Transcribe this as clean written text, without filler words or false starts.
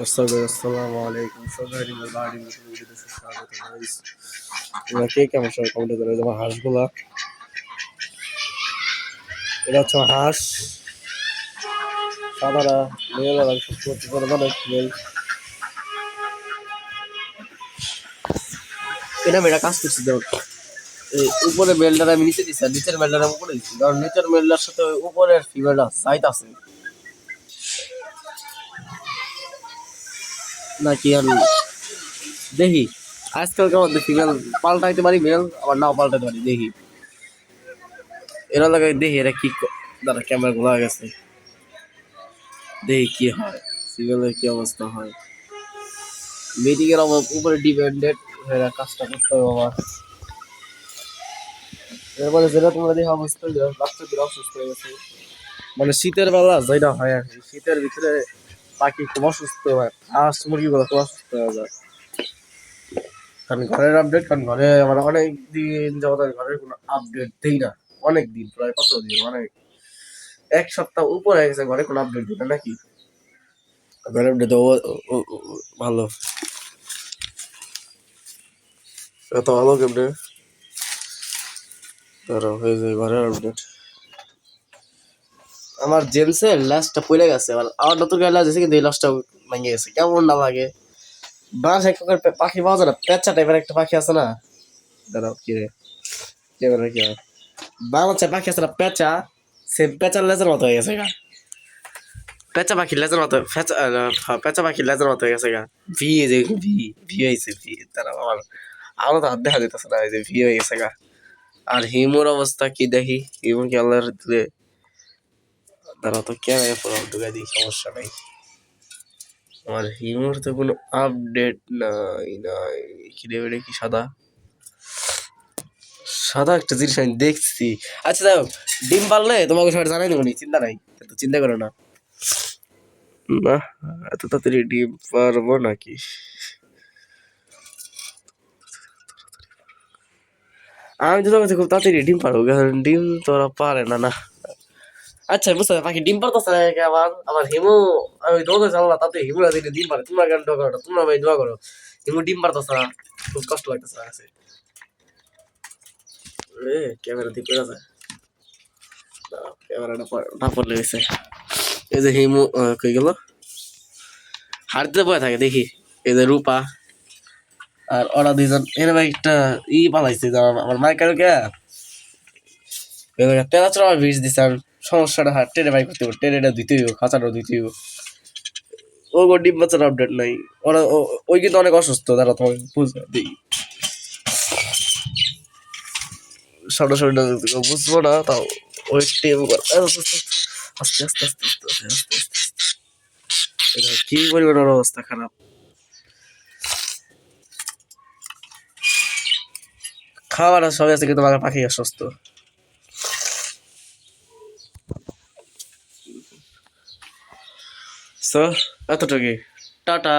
আসসালামু আলাইকুম সবাই বাড়ি ভিডিওতে স্বাগত গাইস। তোমরা কে কেমন সবাই কমেন্ট করে তোমার হাঁসগুলা, এটা হচ্ছে হাঁস সাদারা মেল আর মানে মেল। এটা মেয়েরা কাজ করছি যেমন এই উপরে মেলটার আমি নিচে দিচ্ছি আর নিচের মেলটার আমি উপরে দিচ্ছি, কারণ নিচের মেলটার সাথে উপরের ফিমেলটা সাইট আছে নাকি আমি দেখি। আজকালকার মধ্যে ফিমেল পাল্টাইতে পারি, মেল আবার নাও পাল্টাইতে পারি। দেখি এরা লাগাই, দেখি এরা কি দাঁড়া ক্যামেরা ঘোলা গেছে, দেখি কি হয়, সিরিয়ালের কি অবস্থা হয়। মিটিং এর উপরে ডিপেন্ডেন্ট হয়ে কাজটা করতে হবে আমার। এরপরে যেটা তোমরা দেখে অবস্থা বাচ্চাদের অসুস্থ হয়ে গেছে, মানে শীতের বেলা যেটা হয় আর কি, শীতের ভিতরে পাখি খুব অসুস্থ হয়, হাঁস মুরগিগুলো খুব অসুস্থ হয়ে যায়। কারণ ঘরের আপডেট, কারণ ঘরে আমার অনেক দিন যাবত ঘরের কোনো আপডেট দেই না। অনেক দিন, প্রায় কত দিন, অনেক এক সপ্তাহ উপর হয়ে গেছে ঘরে কোনো আপডেট দিই না নাকি। ঘরের আপডেট ভালো, এত ভালো কেমনে তারা হয়ে যায় ঘরের আপডেট। আমার জেন্সের লাস্টটা পড়ে গেছে, আমার নতুন গাড়ি লাগছে কিন্তু এই লাস্টটা ভেঙে গেছে, কেমন না লাগে। বাস এক প্রকার পাখি পাওয়া যায় না, পেঁচা টাইপের একটা পাখি আছে না, দাঁড়াও কি রে ক্যামেরা কি হয়, বাংলাদেশের পাখি আছে না পেঁচা, সে পেঁচার লেজের মতো হয়ে গেছে গা। পেঁচা পাখির লেজের মতো, পেঁচা পাখির লেজের মতো হয়ে গেছে গা। ভি যে ভি ভি হয়েছে, ভি তারা আমার আরো তো হাত দেখা যেতেছে না, এই যে ভি হয়ে গেছে গা। আর হিমুর অবস্থা কি দেখি, হিমু কি আল্লাহর দিলে, তারা তো ক্যামেরা পুরো ঢুকাই দিই, সমস্যা নাই। আমার হিমুর তো কোনো আপডেট নাই নাই। কি রে কি সাদা সাদা একটা জিনিস আমি দেখছি। আচ্ছা দেখো, ডিম পারলে তোমাকে সবাই জানাই দেবো, চিন্তা নাই, তো চিন্তা করো না। না, এত তাড়াতাড়ি ডিম পারবো নাকি? আমি তো তোমাকে খুব তাড়াতাড়ি ডিম পারবো, কারণ ডিম তো ওরা পারে না না। আচ্ছা বুঝতে পাখি ডিম পারতেছে না আবার, আমার হিমু, আমি তোমাকে জানলাম তাতে হিমুরা দিলে ডিম পারে, তোমরা কেন দোয়া করো, তোমরা ভাই দোয়া করো। হিমু ডিম পারতেছে না, খুব কষ্ট লাগতেছে আছে। ক্যামেরা দিয়ে পেরা যায়, ক্যামেরাটা না পড়লে গেছে। এই যে হিমু কই গেল, হাঁটতে বয়ে থাকে দেখি। এই যে রূপা আর ওরা দুইজন এরকম একটা পালাইছে, আমার মাইকেল কে তেরা চড়া ভিজ দিচ্ছেন। সমস্যাটা হাত টেনে বাই করতে হবে, টেনেটা দিতেই হোক, খাঁচাটা দিতেই হোক। ও গো ডিম বাচ্চার আপডেট নাই, ওরা ওই কিন্তু অনেক অসুস্থ, তারা তোমাকে বুঝবে দিই সামনা সামনে বুঝবো না, তাও ওই টেম আস্তে আস্তে আস্তে আস্তে আস্তে আস্তে আস্তে কি পরিমাণ অবস্থা খারাপ। খাওয়ার সবাই আছে কিন্তু আমার পাখি অসুস্থ। সো এতটুকুই, টাটা।